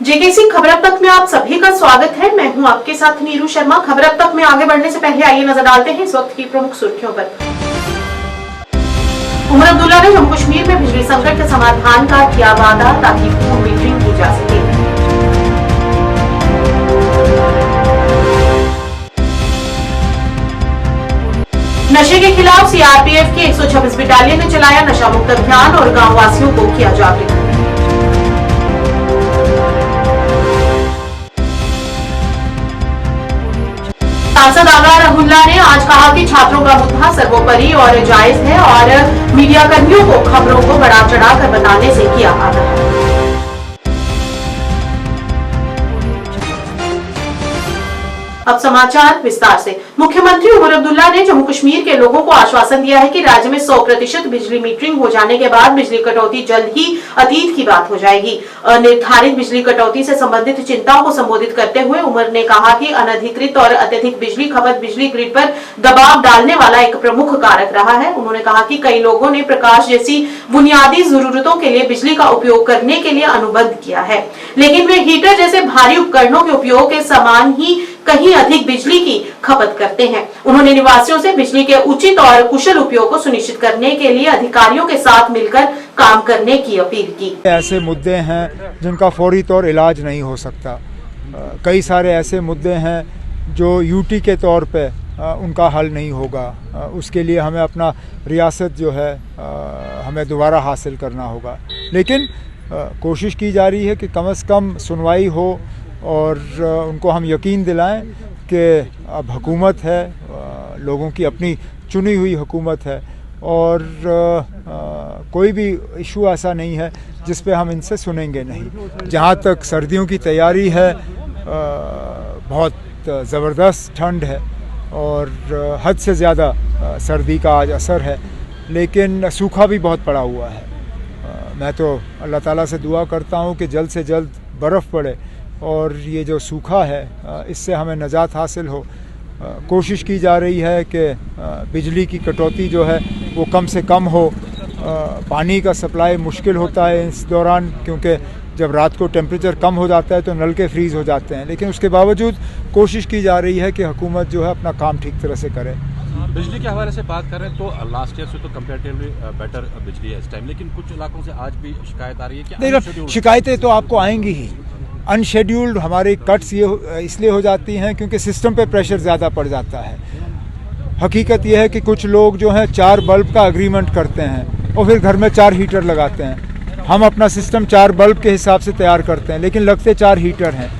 JKC खबर अब तक में आप सभी का स्वागत है। मैं हूं आपके साथ नीरू शर्मा। खबर अब तक में आगे बढ़ने से पहले आइए नजर डालते हैं इस वक्त की प्रमुख सुर्खियों पर। उमर अब्दुल्ला ने जम्मू कश्मीर में बिजली संकट के समाधान का किया वादा ताकि पूर्ण मीटरिंग की जा सके। नशे के खिलाफ सीआरपीएफ की 126 बटालियन ने चलाया नशा मुक्त अभियान और गांव वासियों को किया जागरूक। सांसद आगा रहुल्ला ने आज कहा कि छात्रों का मुद्दा सर्वोपरि और जायज है और मीडिया कर्मियों को खबरों को बढ़ा चढ़ाकर बताने से किया आग्रह। अब समाचार विस्तार से। मुख्यमंत्री उमर अब्दुल्ला ने जम्मू कश्मीर के लोगों को आश्वासन दिया है कि राज्य में 100% बिजली मीटरिंग हो जाने के बाद बिजली कटौती जल्द ही अतीत की बात हो जाएगी। अनिर्धारित बिजली कटौती से संबंधित चिंताओं को संबोधित करते हुए उमर ने कहा कि अनधिकृत और अत्यधिक बिजली खपत बिजली ग्रिड पर दबाव डालने वाला एक प्रमुख कारक रहा है। उन्होंने कहा कि कई लोगों ने प्रकाश जैसी बुनियादी जरूरतों के लिए बिजली का उपयोग करने के लिए अनुबंध किया है, लेकिन वे हीटर जैसे भारी उपकरणों के उपयोग के समान ही कहीं अधिक बिजली की खपत करते हैं। उन्होंने निवासियों से बिजली के उचित और कुशल उपयोग को सुनिश्चित करने के लिए अधिकारियों के साथ मिलकर काम करने की अपील की। ऐसे मुद्दे हैं जिनका फौरी तौर इलाज नहीं हो सकता। कई सारे ऐसे मुद्दे हैं जो यूटी के तौर पे उनका हल नहीं होगा। उसके लिए हमें अपना रियासत जो है हमें दोबारा हासिल करना होगा, लेकिन कोशिश की जा रही है कि कम से कम सुनवाई हो और उनको हम यकीन दिलाएं कि अब हुकूमत है, लोगों की अपनी चुनी हुई हुकूमत है और कोई भी इशू ऐसा नहीं है जिस पे हम इनसे सुनेंगे नहीं। जहाँ तक सर्दियों की तैयारी है, बहुत ज़बरदस्त ठंड है और हद से ज़्यादा सर्दी का आज असर है, लेकिन सूखा भी बहुत पड़ा हुआ है। मैं तो अल्लाह ताला से दुआ करता हूँ कि जल्द से जल्द बर्फ़ पड़े और ये जो सूखा है इससे हमें निजात हासिल हो। कोशिश की जा रही है कि बिजली की कटौती जो है वो कम से कम हो। पानी का सप्लाई मुश्किल होता है इस दौरान, क्योंकि जब रात को टेम्परेचर कम हो जाता है तो नल के फ्रीज़ हो जाते हैं, लेकिन उसके बावजूद कोशिश की जा रही है कि हुकूमत जो है अपना काम ठीक तरह से करे। बिजली के हवाले से बात करें तो लास्ट ईयर से तो कंपैरेटिवली बेटर बिजली है इस टाइम, लेकिन कुछ इलाकों से आज भी शिकायत आ रही है कि शिकायतें तो आपको आएंगी ही। अनशेड्यूल्ड हमारे कट्स ये इसलिए हो जाती हैं क्योंकि सिस्टम पे प्रेशर ज़्यादा पड़ जाता है। हकीकत ये है कि कुछ लोग जो हैं 4 बल्ब का अग्रीमेंट करते हैं और फिर घर में 4 हीटर लगाते हैं। हम अपना सिस्टम 4 बल्ब के हिसाब से तैयार करते हैं, लेकिन लगते 4 हीटर हैं।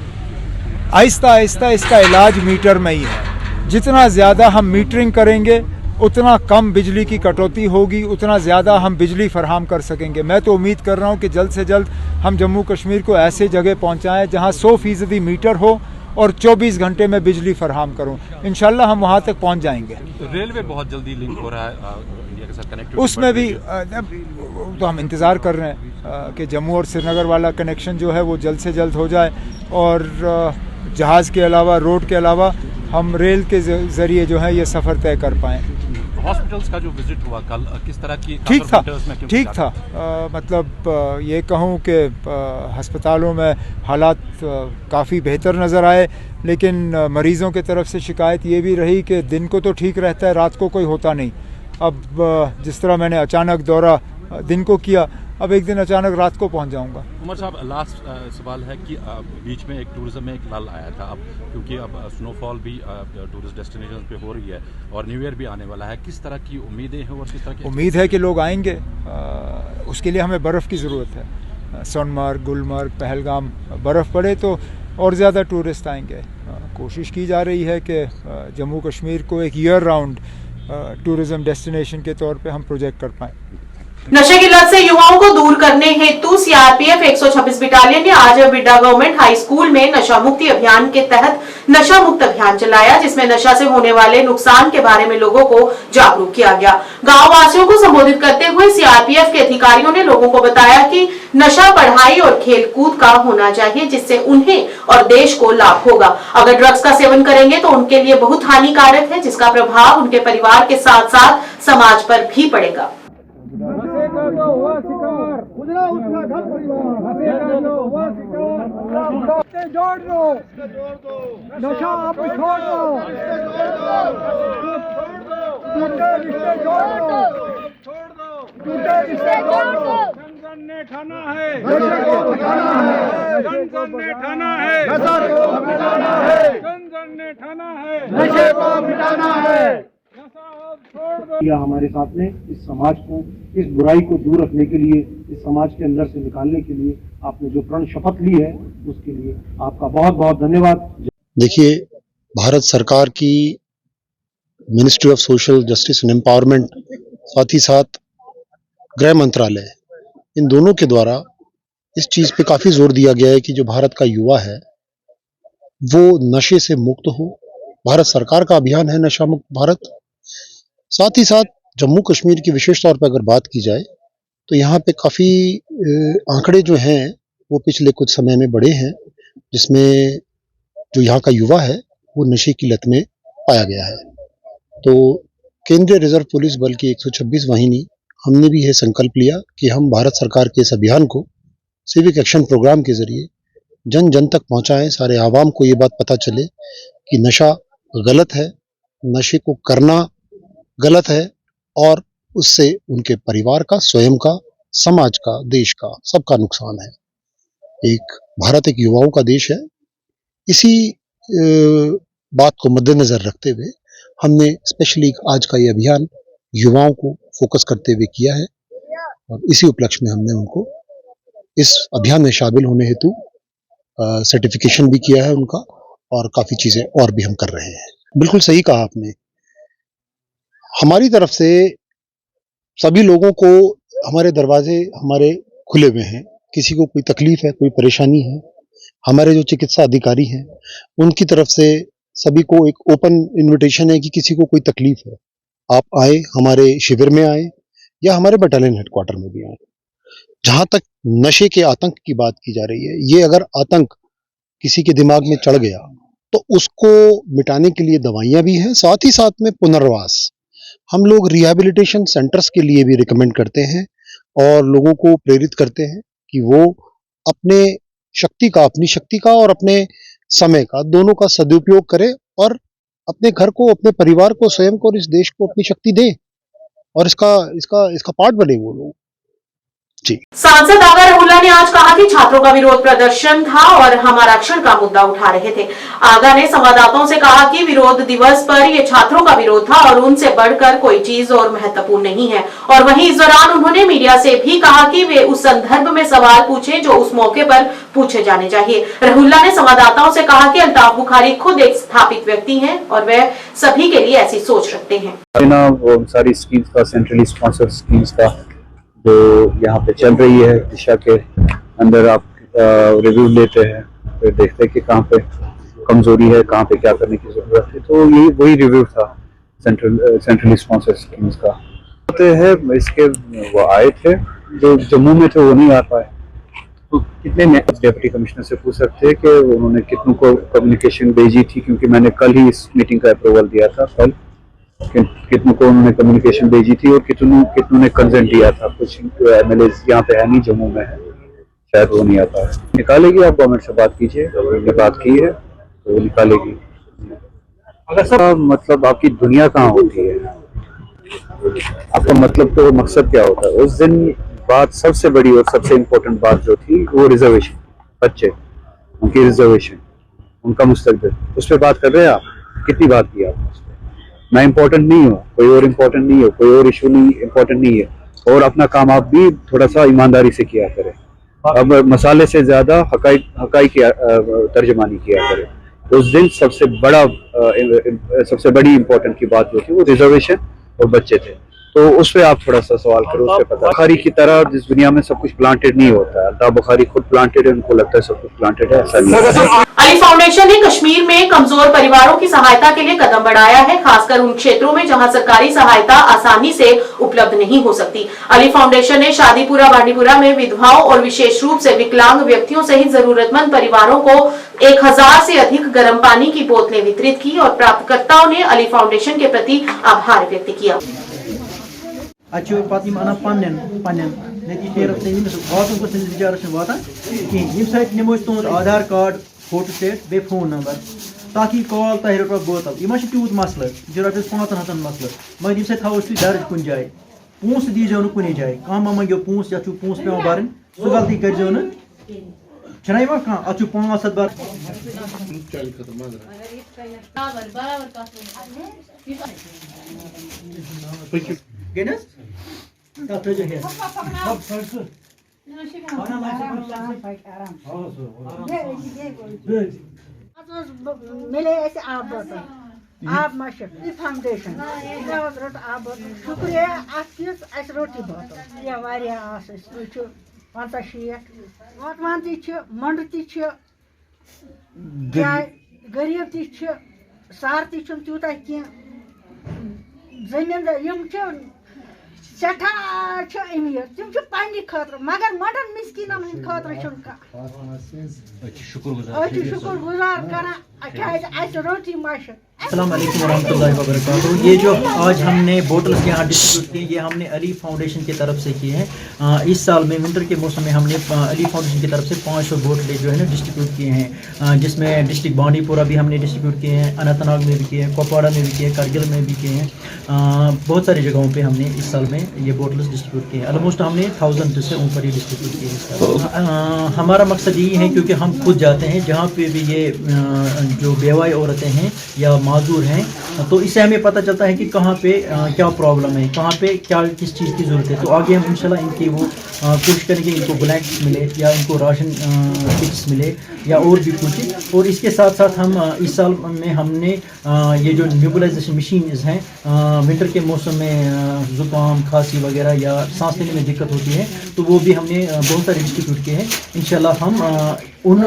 आहिस्ता आहिस्ता इसका इलाज मीटर में ही है। जितना ज़्यादा हम मीटरिंग करेंगे उतना कम बिजली की कटौती होगी, उतना ज़्यादा हम बिजली फराहम कर सकेंगे। मैं तो उम्मीद कर रहा हूँ कि जल्द से जल्द हम जम्मू कश्मीर को ऐसे जगह पहुँचाएँ जहाँ 100% मीटर हो और 24 घंटे में बिजली फराहम करूँ। इंशाल्लाह हम वहाँ तक पहुँच जाएंगे। रेलवे बहुत जल्दी लिंक हो रहा है इंडिया के साथ कनेक्ट, उसमें भी तो हम इंतज़ार कर रहे हैं कि जम्मू और श्रीनगर वाला कनेक्शन जो है वो जल्द से जल्द हो जाए और जहाज़ के अलावा, रोड के अलावा हम रेल के ज़रिए जो है ये सफ़र तय कर पाएँ। हॉस्पिटल्स का जो विजिट हुआ कल, किस तरह की ठीक था। मतलब ये कहूँ कि अस्पतालों में हालात काफ़ी बेहतर नज़र आए, लेकिन मरीज़ों के तरफ से शिकायत ये भी रही कि दिन को तो ठीक रहता है, रात को कोई होता नहीं। अब जिस तरह मैंने अचानक दौरा दिन को किया, अब एक दिन अचानक रात को पहुंच जाऊंगा। उमर साहब, लास्ट सवाल है कि बीच में एक टूरिज्म में एक लल आया था, अब क्योंकि अब स्नोफॉल भी टूरिस्ट डेस्टिनेशन पे हो रही है और न्यू ईयर भी आने वाला है, किस तरह की उम्मीदें हैं और किस तरह की उम्मीद है कि लोग आएंगे। उसके लिए हमें बर्फ़ की ज़रूरत है। सोनमार्ग, गुलमर्ग, पहलगाम बर्फ़ पड़े तो और ज़्यादा टूरिस्ट आएंगे। कोशिश की जा रही है कि जम्मू कश्मीर को एक ईयर राउंड टूरिज्म डेस्टिनेशन के तौर पे हम प्रोजेक्ट कर पाएँ। नशे की लत से युवाओं को दूर करने हेतु सीआरपीएफ 126 बटालियन ने आज बिड्डा गवर्नमेंट हाई स्कूल में नशा मुक्ति अभियान के तहत नशा मुक्त अभियान चलाया, जिसमें नशा से होने वाले नुकसान के बारे में लोगों को जागरूक किया गया। गांव वासियों को संबोधित करते हुए सीआरपीएफ के अधिकारियों ने लोगों को बताया कि नशा पढ़ाई और खेल कूद का होना चाहिए, जिससे उन्हें और देश को लाभ होगा। अगर ड्रग्स का सेवन करेंगे तो उनके लिए बहुत हानिकारक है, जिसका प्रभाव उनके परिवार के साथ साथ समाज पर भी पड़ेगा। नशेगा जो हुआ शिकार, गुजरा उसका घर परिवार। नशेगा जो हुआ शिकार, जोड़ दो, नशा आप छोड़ दो, टूटे रिश्ते जोड़ दो, टूटे रिश्ते जोड़ दो। जन ने ठाना है, नशे को मिटाना है, जन ने ठाना है, नशा को मिटाना है, जन ने ठाना है, नशे को मिटाना है। किया हमारे साथ में इस समाज को, इस बुराई को दूर रखने के लिए, इस समाज के अंदर से निकालने के लिए आपने जो प्रण शपथ ली है उसके लिए आपका बहुत बहुत धन्यवाद। देखिए, भारत सरकार की ministry of social justice and empowerment, साथ ही साथ गृह मंत्रालय, इन दोनों के द्वारा इस चीज पे काफी जोर दिया गया है कि जो भारत का युवा है वो नशे से मुक्त हो। भारत सरकार का अभियान है नशा मुक्त भारत। साथ ही साथ जम्मू कश्मीर की विशेष तौर पर अगर बात की जाए तो यहाँ पे काफी आंकड़े जो हैं वो पिछले कुछ समय में बढ़े हैं, जिसमें जो यहाँ का युवा है वो नशे की लत में पाया गया है। तो केंद्रीय रिजर्व पुलिस बल की 126 वाहिनी, हमने भी यह संकल्प लिया कि हम भारत सरकार के इस अभियान को सिविक एक्शन प्रोग्राम के जरिए जन जन तक पहुंचाएं, सारे आवाम को ये बात पता चले कि नशा गलत है, नशे को करना गलत है और उससे उनके परिवार का, स्वयं का, समाज का, देश का, सबका नुकसान है। भारत एक युवाओं का देश है। इसी बात को मद्देनजर रखते हुए हमने स्पेशली आज का ये अभियान युवाओं को फोकस करते हुए किया है और इसी उपलक्ष्य में हमने उनको इस अभियान में शामिल होने हेतु सर्टिफिकेशन भी किया है उनका, और काफी चीजें और भी हम कर रहे हैं। बिल्कुल सही कहा आपने। हमारी तरफ से सभी लोगों को हमारे दरवाजे हमारे खुले हुए हैं। किसी को कोई तकलीफ है, कोई परेशानी है, हमारे जो चिकित्सा अधिकारी हैं उनकी तरफ से सभी को एक ओपन इनविटेशन है कि किसी को कोई तकलीफ है आप आए, हमारे शिविर में आए या हमारे बटालियन हेडक्वार्टर में भी आए। जहां तक नशे के आतंक की बात की जा रही है, ये अगर आतंक किसी के दिमाग में चढ़ गया तो उसको मिटाने के लिए दवाइयां भी हैं, साथ ही साथ में पुनर्वास। हम लोग रिहैबिलिटेशन सेंटर्स के लिए भी रिकमेंड करते हैं और लोगों को प्रेरित करते हैं कि वो अपने अपनी शक्ति का और अपने समय का, दोनों का सदुपयोग करें और अपने घर को, अपने परिवार को, स्वयं को और इस देश को अपनी शक्ति दें और इसका पार्ट बने वो लोग। जी। सांसद आगा रहुल्ला ने आज कहा कि छात्रों का विरोध प्रदर्शन था और हम आरक्षण का मुद्दा उठा रहे थे। आगा ने संवाददाताओं से कहा कि विरोध दिवस पर यह छात्रों का विरोध था और उनसे बढ़कर कोई चीज और महत्वपूर्ण नहीं है। और वहीं इस दौरान उन्होंने मीडिया से भी कहा कि वे उस संदर्भ में सवाल पूछें जो उस मौके पर पूछे जाने चाहिए। रहुल्ला ने संवाददाताओं से कहा कि अल्ताफ बुखारी खुद एक स्थापित व्यक्ति हैं और वह सभी के लिए ऐसी सोच रखते हैं। वो सारी स्कीम्स का, सेंट्रली स्पॉन्सर्ड स्कीम्स का जो यहाँ पे चल रही है, दिशा के अंदर आप रिव्यू लेते हैं, फिर देखते हैं कि कहाँ पे कमजोरी है, कहाँ पे क्या करने की जरूरत है। तो ये वही रिव्यू था सेंट्रली स्पॉन्सर्ड स्कीम्स का। होते हैं इसके, वो आए थे जो जम्मू में थे, वो नहीं आ पाए। तो कितने में डिप्टी कमिश्नर से पूछ सकते हैं कि उन्होंने कितनों को कम्युनिकेशन भेजी थी, क्योंकि मैंने कल ही इस मीटिंग का अप्रूवल दिया था। कल कितनों को उन्होंने कम्युनिकेशन भेजी थी और कितनों ने कंसेंट दिया था। कुछ एमएलए यहाँ पे है नहीं, जम्मू में है, शायद वो नहीं आता है। निकालेगी, आप गवर्नमेंट से बात कीजिए, गवर्नमेंट ने बात की है तो वो निकालेगी। अगर सर मतलब आपकी दुनिया कहाँ होती है, आपका मतलब तो मकसद क्या होता है? उस दिन बात सबसे बड़ी और सबसे इम्पोर्टेंट बात जो थी वो रिजर्वेशन, बच्चे, उनकी रिजर्वेशन, उनका मुस्तकबिल, उस पर बात कर रहे हैं आप। कितनी बात की आपने? मैं इम्पोर्टेंट नहीं हूँ, कोई और इम्पोर्टेंट नहीं हो, कोई और इशू नहीं इम्पोर्टेंट नहीं है। और अपना काम आप भी थोड़ा सा ईमानदारी से किया करें। अब मसाले से ज्यादा हकाई की तर्जमानी किया करें। उस दिन सबसे बड़ी इम्पोर्टेंट की बात जो थी वो रिजर्वेशन और बच्चे थे। तो उस पर आप थोड़ा सा सवाल करो, उस पर पता। बुखारी की तरह जिस दुनिया में सब कुछ प्लांटेड नहीं होता है, अल्ताफ बुखारी खुद प्लांटेड है, उनको लगता है सब कुछ प्लांटेड है, ऐसा नहीं। अली फाउंडेशन ने कश्मीर में कमजोर परिवारों की सहायता के लिए कदम बढ़ाया है, खासकर उन क्षेत्रों में जहां सरकारी सहायता आसानी से उपलब्ध नहीं हो सकती। अली फाउंडेशन ने शादीपुरा बांडीपुरा में विधवाओं और विशेष रूप से विकलांग व्यक्तियों सहित जरूरतमंद परिवारों को 1000 से अधिक गर्म पानी की बोतलें वितरित की और प्राप्तकर्ताओं ने अली फाउंडेशन के प्रति आभार व्यक्त किया। अच्छे पत अना पन्न नतीजे वातन को बिचारस वातान कहें ये सत नमो तुद आधार कार्ड फोटो स्टेट बे फोन नंबर ताकि कॉल तह रट बोतल यह तूत मसल यह रपस 500 मसल मगर ये थो तुम दर्ज कुन जाए पूस दीजो न कुन जाए कह मा मंगो पूस ये पूस पे भरन सह गलती करो न कह अत 500 बर मिले ऐसे आब बोतल आब मशक फाउंडेशन रोट आब बोतल शुक्रिया अस रोटी बोतल यह वारिया आस पंचा शीट वातवान मंड गरीब सार तूता कह जमींदार सठा अमीर तुम पे खतर मगर मडन मिसकिन शुक्र गुजार कर रोटी मश। अस्सलाम वालेकुम वरहमतुल्लाहि वबरकातुहू। ये जो आज हमने बोटल्स यहाँ डिस्ट्रीब्यूट किए ये हमने अली फाउंडेशन की तरफ से किए हैं। इस साल में विंटर के मौसम में हमने अली फाउंडेशन की तरफ से 500 बोटलें जो है ना डिस्ट्रीब्यूट किए हैं, जिसमें डिस्ट्रिक्ट बांडीपुरा भी हमने डिस्ट्रीब्यूट किए हैं, अनंतनाग में भी किए हैं, कुपवाड़ा में भी किए हैं, करगिल में भी किए हैं। बहुत सारी जगहों पर हमने इस साल में ये बोटल्स डिस्ट्रीब्यूट किए हैं। ऑलमोस्ट हमने 1000 से ऊपर ही डिस्ट्रीब्यूट किए हैं। हमारा मकसद यही है क्योंकि हम खुद जाते हैं जहाँ पे भी ये जो बेवाई औरतें हैं या माजूर हैं, तो इससे हमें पता चलता है कि कहाँ पे क्या प्रॉब्लम है, कहाँ पे क्या किस चीज़ की ज़रूरत है। तो आगे हम इंशाल्लाह इनकी वो कोशिश करेंगे इनको ब्लैंकेट्स मिले या इनको राशन किट्स मिले या और भी कुछ। और इसके साथ साथ हम इस साल में हमने ये जो न्यूबलाइजेशन मशीन्स हैं, विंटर के मौसम में ज़ुकाम खांसी वगैरह या सांस लेने में दिक्कत होती है, तो वो भी हमने बहुत सारे डिस्ट्रीब्यूट किए हैं। इंशाल्लाह हम उन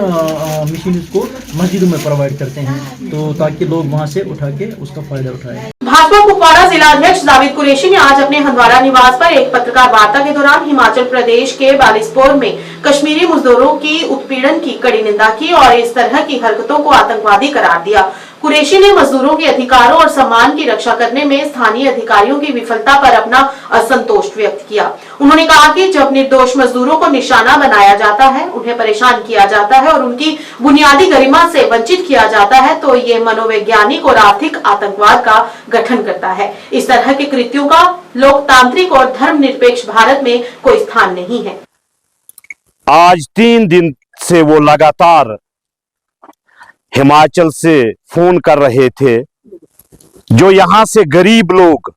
मशीन्स को मस्जिदों में प्रोवाइड करते हैं, तो ताकि लोग वहाँ से उठा के उसका फ़ायदा उठाएं। भाजपा कुपवाड़ा जिला अध्यक्ष जावेद कुरैशी ने आज अपने हंदवाड़ा निवास पर एक पत्रकार वार्ता के दौरान हिमाचल प्रदेश के बालिसपोर में कश्मीरी मजदूरों की उत्पीड़न की कड़ी निंदा की और इस तरह की हरकतों को आतंकवादी करार दिया। कुरैशी ने मजदूरों के अधिकारों और सम्मान की रक्षा करने में स्थानीय अधिकारियों की विफलता पर अपना असंतोष व्यक्त किया। उन्होंने कहा कि जब निर्दोष मजदूरों को निशाना बनाया जाता है, उन्हें परेशान किया जाता है और उनकी बुनियादी गरिमा से वंचित किया जाता है, तो ये मनोवैज्ञानिक और आर्थिक आतंकवाद का गठन करता है। इस तरह के कृत्यों का लोकतांत्रिक और धर्मनिरपेक्ष भारत में कोई स्थान नहीं है। आज 3 दिन से वो लगातार हिमाचल से फोन कर रहे थे, जो यहां से गरीब लोग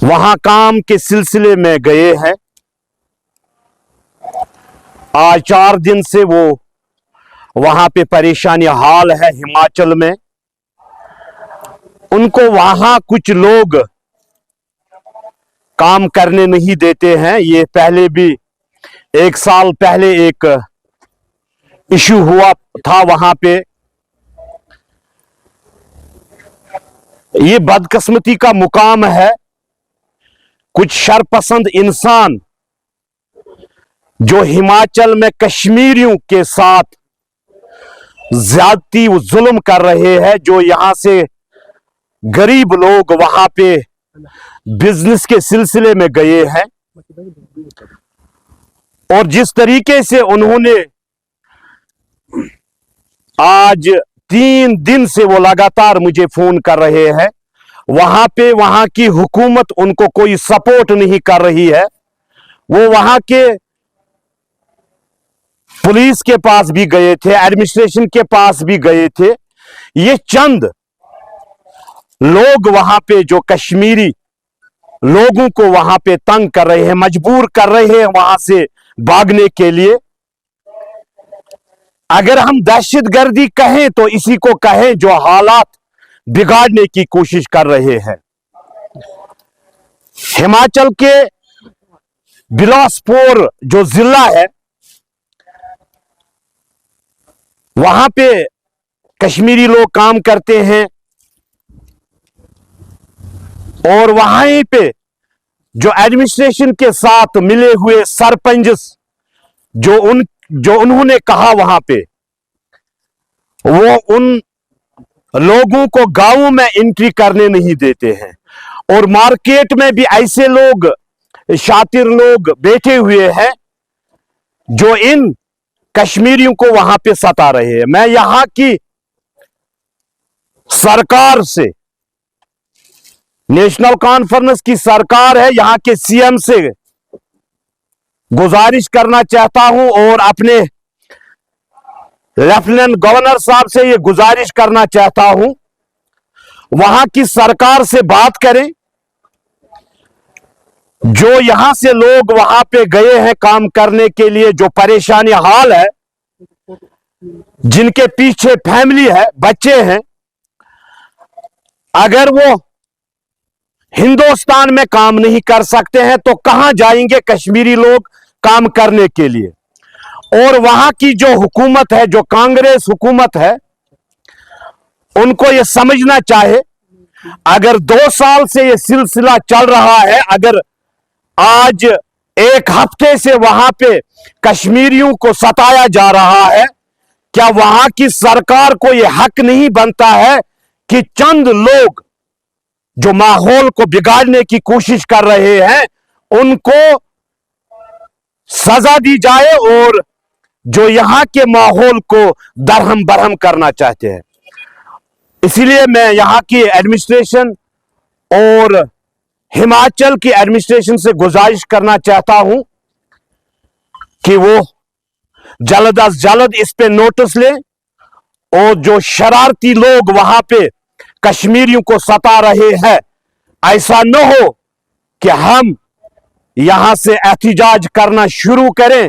वहां काम के सिलसिले में गए हैं। आज 4 दिन से वो वहां पे परेशानी हाल है हिमाचल में। उनको वहां कुछ लोग काम करने नहीं देते हैं। ये पहले भी 1 साल पहले एक इशू हुआ था वहां पे। ये बदकिस्मती का मुकाम है, कुछ शरपसंद इंसान जो हिमाचल में कश्मीरियों के साथ ज्यादती जुल्म कर रहे हैं, जो यहां से गरीब लोग वहां पे बिजनेस के सिलसिले में गए हैं। और जिस तरीके से उन्होंने आज 3 दिन से वो लगातार मुझे फोन कर रहे हैं, वहां पे वहां की हुकूमत उनको कोई सपोर्ट नहीं कर रही है। वो वहां के पुलिस के पास भी गए थे, एडमिनिस्ट्रेशन के पास भी गए थे। ये चंद लोग वहां पे जो कश्मीरी लोगों को वहां पे तंग कर रहे हैं, मजबूर कर रहे हैं वहां से भागने के लिए। अगर हम दहशतगर्दी कहें तो इसी को कहें जो हालात बिगाड़ने की कोशिश कर रहे हैं। हिमाचल के बिलासपुर जो जिला है, वहां पे कश्मीरी लोग काम करते हैं और वहीं पे जो एडमिनिस्ट्रेशन के साथ मिले हुए सरपंच जो उन्होंने कहा वहां पे, वो उन लोगों को गांवों में एंट्री करने नहीं देते हैं, और मार्केट में भी ऐसे लोग, शातिर लोग बैठे हुए हैं जो इन कश्मीरियों को वहां पे सता रहे हैं। मैं यहां की सरकार से, नेशनल कॉन्फ्रेंस की सरकार है, यहां के सीएम से गुजारिश करना चाहता हूं और अपने लेफ्टिनेंट गवर्नर साहब से यह गुजारिश करना चाहता हूं, वहां की सरकार से बात करें। जो यहां से लोग वहां पे गए हैं काम करने के लिए, जो परेशानी हाल है, जिनके पीछे फैमिली है, बच्चे हैं, अगर वो हिंदुस्तान में काम नहीं कर सकते हैं तो कहां जाएंगे कश्मीरी लोग काम करने के लिए। और वहां की जो हुकूमत है, जो कांग्रेस हुकूमत है, उनको यह समझना चाहे, अगर 2 साल से यह सिलसिला चल रहा है, अगर आज 1 हफ्ते से वहां पे कश्मीरियों को सताया जा रहा है, क्या वहां की सरकार को यह हक नहीं बनता है कि चंद लोग जो माहौल को बिगाड़ने की कोशिश कर रहे हैं उनको सजा दी जाए, और जो यहां के माहौल को दरहम बरहम करना चाहते हैं। इसीलिए मैं यहां की एडमिनिस्ट्रेशन और हिमाचल की एडमिनिस्ट्रेशन से गुजारिश करना चाहता हूं कि वो जल्द अज जल्द इस पे नोटिस ले, और जो शरारती लोग वहां पे कश्मीरियों को सता रहे हैं, ऐसा न हो कि हम यहां से एहतिजाज करना शुरू करें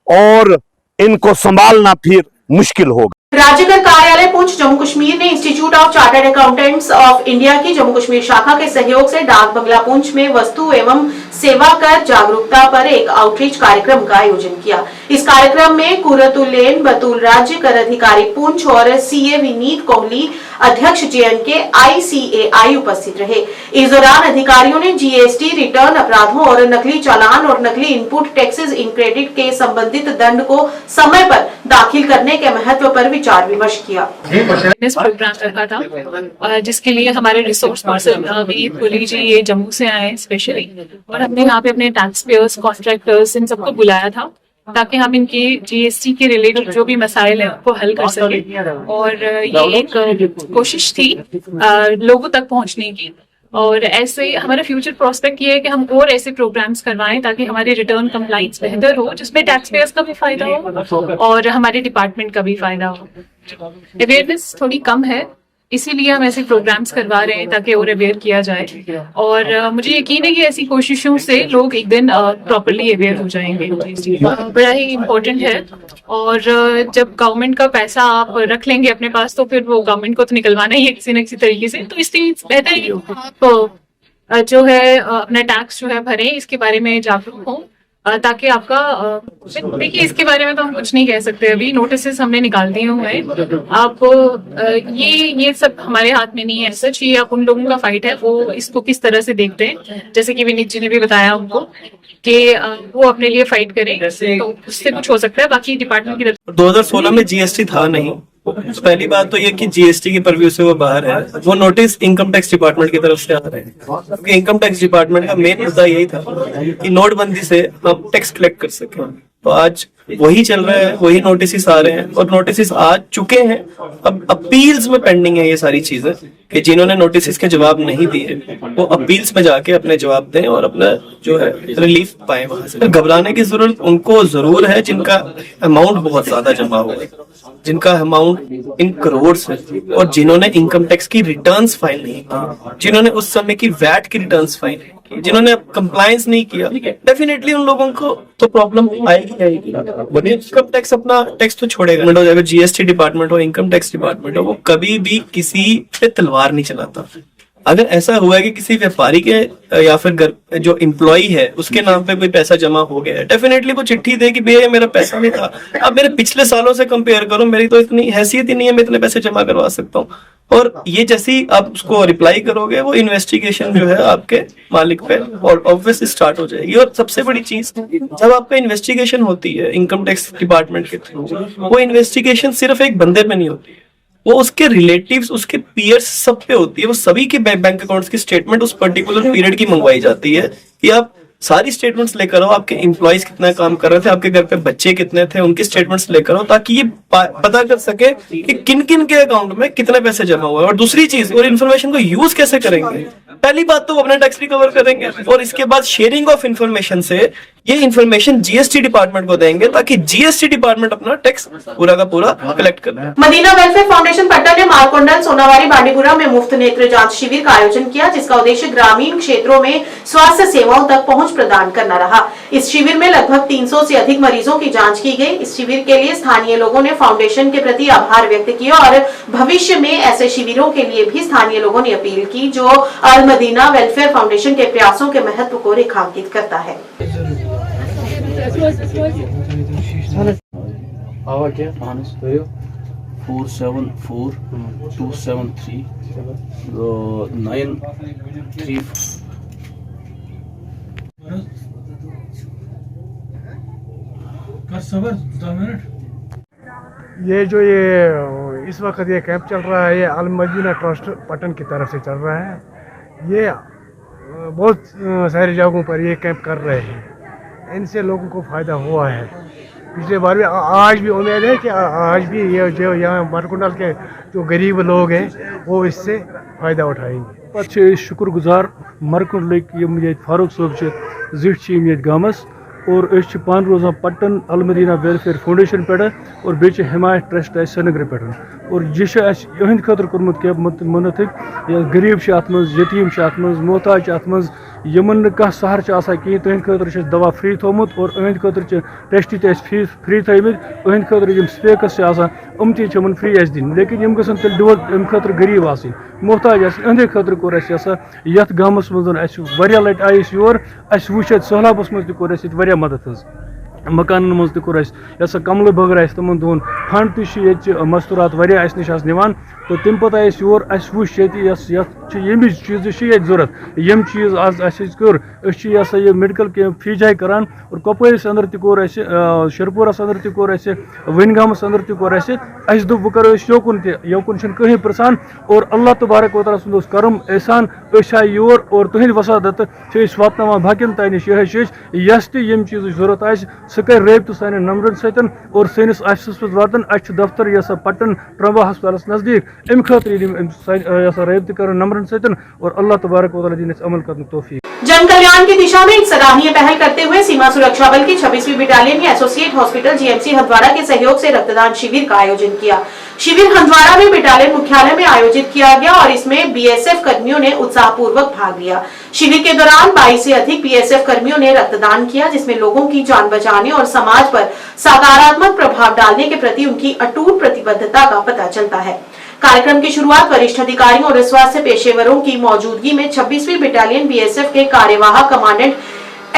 और इनको संभालना फिर मुश्किल होगा। राज्यकर कार्यालय पुंछ जम्मू कश्मीर ने institute of chartered accountants of India की जम्मू कश्मीर शाखा के सहयोग से डाक बंगला पुंछ में वस्तु एवं सेवा कर जागरूकता पर एक आउटरीच कार्यक्रम का आयोजन किया। इस कार्यक्रम में कुरतुल्लेन बतूल राज्य कर अधिकारी पुंछ और सीए विनीत कोहली अध्यक्ष जेएनके ICAI उपस्थित रहे। इस दौरान अधिकारियों ने जीएसटी रिटर्न अपराधों और नकली चालान और नकली इनपुट टैक्सेस इन क्रेडिट के संबंधित दंड को समय पर दाखिल करने के महत्व पर विचार विमर्श किया। इस प्रोग्राम रखा था जिसके लिए हमारे रिसोर्स पर्सन वीर कोहली जी ये जम्मू से आए स्पेशली, और हमने यहाँ पे अपने टैक्स पेयर्स, कॉन्ट्रैक्टर्स, इन सबको बुलाया था ताकि हम इनकी जीएसटी के रिलेटेड जो भी मसाइल है उनको हल कर सके। और ये एक कोशिश थी लोगों तक पहुंचने की, और ऐसे हमारा फ्यूचर प्रोस्पेक्ट ये है कि हम और ऐसे प्रोग्राम्स करवाएं ताकि हमारी रिटर्न कंप्लाइंस बेहतर हो, जिसमें टैक्स पेयर्स का भी फायदा हो और हमारे डिपार्टमेंट का भी फायदा हो। अवेयरनेस थोड़ी कम है, इसीलिए हम ऐसे प्रोग्राम्स करवा रहे हैं ताकि और अवेयर किया जाए, और मुझे यकीन है कि ऐसी कोशिशों से लोग एक दिन प्रॉपर्ली अवेयर हो जाएंगे। बड़ा ही इम्पोर्टेंट है, और जब गवर्नमेंट का पैसा आप रख लेंगे अपने पास तो फिर वो गवर्नमेंट को तो निकलवाना ही है किसी न किसी तरीके से, तो इसलिए बेहतर है आप जो है अपना टैक्स जो है भरें, इसके बारे में जागरूक हों, ताकि आपका देखिए इसके बारे में तो हम कुछ नहीं कह सकते, अभी नोटिस हमने निकाल दिए हुए हैं। आप ये सब हमारे हाथ में नहीं है सच, ये आप उन लोगों का फाइट है, वो इसको किस तरह से देखते हैं। जैसे कि विनीत जी ने भी बताया उनको कि वो अपने लिए फाइट करें, तो उससे कुछ हो सकता है। बाकी डिपार्टमेंट की तरफ 2016 में जीएसटी था नहीं, तो पहली बात तो ये कि जीएसटी की परव्यू से वो बाहर है। वो नोटिस इनकम टैक्स डिपार्टमेंट की तरफ से आ रहे हैं, क्योंकि इनकम टैक्स डिपार्टमेंट का मेन मुद्दा यही था कि नोटबंदी से हम टैक्स कलेक्ट कर सकें। तो आज वही चल रहा है, वही नोटिस आ रहे हैं, और नोटिस आ चुके हैं। अब अपील्स में पेंडिंग है ये सारी चीजें, कि जिन्होंने नोटिस के जवाब नहीं दिए वो अपील्स में जाके अपने जवाब दें और अपना जो है रिलीफ पाए वहां से। घबराने की जरूरत उनको जरूर है जिनका अमाउंट बहुत ज्यादा जमा हुआ है, जिनका अमाउंट इन करोड़ है, और जिन्होंने इनकम टैक्स की रिटर्न्स फाइल नहीं की, जिन्होंने उस समय की वैट की रिटर्न्स फाइल नहीं की, जिन्होंने कंप्लायंस नहीं किया, डेफिनेटली उन लोगों को तो प्रॉब्लम आएगी। इनकम टैक्स अपना टैक्स तो छोड़ेगा, हो जाएगा। जीएसटी डिपार्टमेंट हो, इनकम टैक्स डिपार्टमेंट हो, वो कभी भी किसी पे तलवार नहीं चलाता। अगर ऐसा हुआ है कि किसी व्यापारी के या फिर घर जो एम्प्लॉय है उसके नाम पे कोई पैसा जमा हो गया है, डेफिनेटली वो चिट्ठी दे कि भैया मेरा पैसा नहीं था, अब मेरे पिछले सालों से कंपेयर करो, मेरी तो इतनी हैसियत ही नहीं है मैं इतने पैसे जमा करवा सकता हूँ। और ये जैसे ही आप उसको रिप्लाई करोगे वो इन्वेस्टिगेशन जो है आपके मालिक पे और ऑब्वियसली स्टार्ट हो जाएगी। और सबसे बड़ी चीज, जब आपका इन्वेस्टिगेशन होती है इनकम टैक्स डिपार्टमेंट के थ्रू, वो इन्वेस्टिगेशन सिर्फ एक बंदे पे नहीं होती है, वो उसके रिलेटिव्स, उसके पीयर्स सब पे होती है। वो सभी के बैंक अकाउंट्स की स्टेटमेंट उस पर्टिकुलर पीरियड की मंगवाई जाती है कि आप सारी स्टेटमेंट्स लेकर आओ, आपके एम्प्लॉइज कितना काम कर रहे थे, आपके घर पे बच्चे कितने थे, उनकी स्टेटमेंट्स लेकर आओ, ताकि ये पता कर सके कि किन किन के अकाउंट में कितने पैसे जमा हुए। और दूसरी चीज, और इन्फॉर्मेशन को यूज कैसे करेंगे, पहली बात तो वो अपना टैक्स रिकवर करेंगे, और इसके बाद शेयरिंग ऑफ इन्फॉर्मेशन से ये इन्फॉर्मेशन जीएसटी डिपार्टमेंट को देंगे, ताकि जीएसटी डिपार्टमेंट अपना टैक्स पूरा का पूरा कलेक्ट कर ले। मदीना वेलफेयर फाउंडेशन पट्टा ने मारकोंडल, सोनावारी, बांडीपुरा में मुफ्त नेत्र जांच शिविर का आयोजन किया, जिसका उद्देश्य ग्रामीण क्षेत्रों में स्वास्थ्य सेवाओं तक पहुंच प्रदान करना रहा। इस शिविर में लगभग 300 से अधिक मरीजों की जांच की गई। इस शिविर के लिए स्थानीय लोगों ने फाउंडेशन के प्रति आभार व्यक्त किया और भविष्य में ऐसे शिविरों के लिए भी स्थानीय लोगों ने अपील की, जो अल मदीना वेलफेयर फाउंडेशन के प्रयासों के महत्व को रेखांकित करता है। आवा क्या 474273 934। ये जो इस वक्त ये कैंप चल रहा है, ये अल मदीना ट्रस्ट पटन की तरफ से चल रहा है। ये बहुत सारी जगहों पर ये कैंप कर रहे हैं, इनसे लोगों को फ़ायदा हुआ है। पिछले बार भी, आज भी उम्मीद है कि आज भी ये जो यहाँ मारकोंडल के जो गरीब लोग हैं वो इससे फ़ायदा उठाएंगे। पे शुक्रगुजार मारकोंडल ये फारूक सोब जिट गामस और पान रोजान पट्टन अल मदीना वेलफेयर फाउंडेशन पे और बे हिमायत ट्रस्ट श्रीनगर पे। और यह इहंद खतर कोर्मुत क्या मुनथिक, गरीब अत मज, यतीम अत मज, मोहताज अत मज, यमन कह सहर कहें, तहद खतर दवा फ्री थोमुत और अहंद खतर टेस्ट ते फ्री थमित, अहंद खतर स्पेक्स हम तमन फ्री दिन, लेकिन यम गसन तेल डोज अम खतर गरीब आसन, मोहताज अहंदे खतर कोर यथ गामस मज वारिया लट आये योर, वुच सहलाबस मज तोर मदद मकान मज तस कमल बगर तमन दोन फंड तो मस्तूरात निश निवान, तो तम पे योर वुच यम चीज जरूरत, यम चीज आज कोर ये मेडिकल कैंप फी जाए करान, और कपवरिस अंदर तोर शरपुरस अंदर तोर वनगामस अंदर तोर दोप बह करो योकुन योकुन कहीं प्रसान, और अल्लाह तबारक व तआला सुंद करम एहसान आए योर, और तुहद वसादत वापन बाकिन तान यस तम चीज जरूरत आ सह कर रबत सान नंबरन सतन, और सैनिस ऑफिस पे वातन दफ्तर यह पट्टन ट्रम्बा हस्पताल नजदीक, अम खतर रबत कर नंबरन सतन, और अल्लाह तबारक व तआला दिन अमल करने तौफीक। जन कल्याण की दिशा में एक सराहनीय पहल करते हुए सीमा सुरक्षा बल की 26वीं बटालियन ने एसोसिएट हॉस्पिटल जीएमसी हंदवाड़ा के सहयोग से रक्तदान शिविर का आयोजन किया। शिविर हंदवाड़ा में बटालियन मुख्यालय में आयोजित किया गया और इसमें बीएसएफ कर्मियों ने उत्साहपूर्वक भाग लिया। शिविर के दौरान 22 से अधिक बीएसएफ कर्मियों ने रक्तदान किया, जिसमें लोगों की जान बचाने और समाज पर सकारात्मक प्रभाव डालने के प्रति उनकी अटूट प्रतिबद्धता का पता चलता है। कार्यक्रम की शुरुआत वरिष्ठ अधिकारियों और स्वास्थ्य पेशेवरों की मौजूदगी में 26वीं बटालियन बीएसएफ के कार्यवाहक कमांडेंट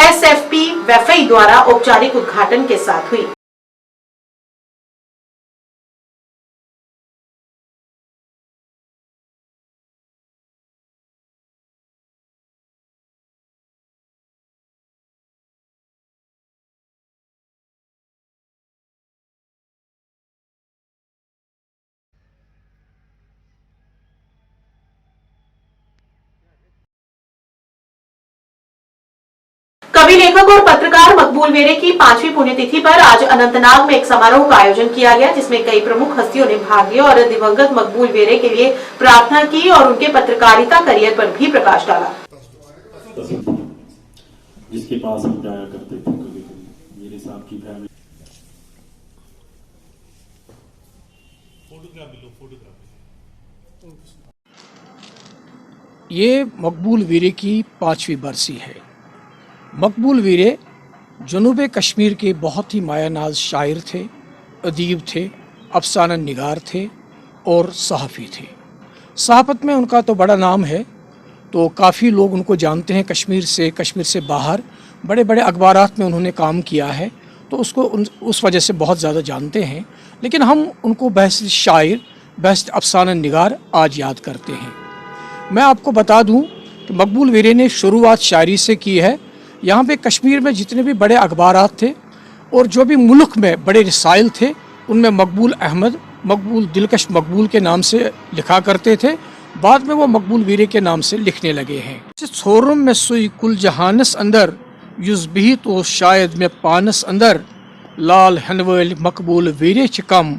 एसएफपी वैफई द्वारा औपचारिक उद्घाटन के साथ हुई। कवि, लेखक और पत्रकार मकबूल वेरे की 5वीं पुण्यतिथि पर आज अनंतनाग में एक समारोह का आयोजन किया गया, जिसमें कई प्रमुख हस्तियों ने भाग लिया और दिवंगत मकबूल वेरे के लिए प्रार्थना की और उनके पत्रकारिता करियर पर भी प्रकाश डाला। जिसके पास हम जाया करते थे कभी कभी, मेरे साहब की फैमिली। ये मकबूल वेरे की 5वीं बरसी है। मकबूल वेरे जनूब कश्मीर के बहुत ही मायानाज शायर थे, अदीब थे, अफसाना निगार थे और सहाफ़ी थे। सहाफ़त में उनका तो बड़ा नाम है, तो काफ़ी लोग उनको जानते हैं कश्मीर से बाहर बड़े बड़े अखबारात में उन्होंने काम किया है, तो उसको उस वजह से बहुत ज़्यादा जानते हैं। लेकिन हम उनको बेस्ट शायर, बेस्ट अफसाना निगार आज याद करते हैं। मैं आपको बता दूं कि मकबूल वेरे ने शुरुआत शायरी से की है। यहाँ पे कश्मीर में जितने भी बड़े अखबारात थे और जो भी मुल्क में बड़े रसाइल थे, उनमें मकबूल अहमद मकबूल दिलकश मकबूल के नाम से लिखा करते थे, बाद में वो मकबूल वीरे के नाम से लिखने लगे हैं। छोरुम में सुई कुल जहानस अंदर युज भी तो शायद में पानस अंदर लाल हनवल मकबूल वीरे चिकम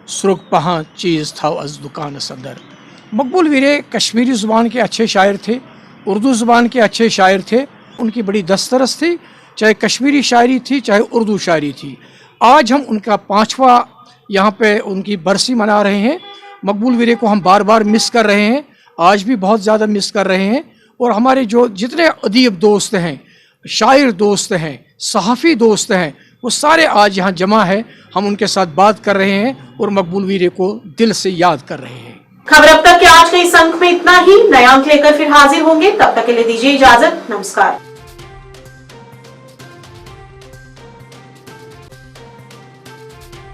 सुरख पहाँ चीज़ था अज दुकानस अंदर। मकबूल वीरे कश्मीरी ज़ुबान के अच्छे शायर थे, उर्दू ज़ुबान के अच्छे शायर थे। उनकी बड़ी दस्तरस थी, चाहे कश्मीरी शायरी थी चाहे उर्दू शायरी थी। आज हम उनका 5वां यहाँ पे उनकी बरसी मना रहे हैं। मकबूल वीरे को हम बार बार मिस कर रहे हैं, आज भी बहुत ज़्यादा मिस कर रहे हैं। और हमारे जो जितने अदीब दोस्त हैं, शायर दोस्त हैं, सहाफ़ी दोस्त हैं, वो सारे आज यहाँ जमा है। हम उनके साथ बात कर रहे हैं और मकबूल वीरे को दिल से याद कर रहे हैं। खबर अब तक के आज के इस अंक में इतना ही। नया अंक लेकर फिर हाजिर होंगे, तब तक के लिए दीजिए इजाजत। नमस्कार।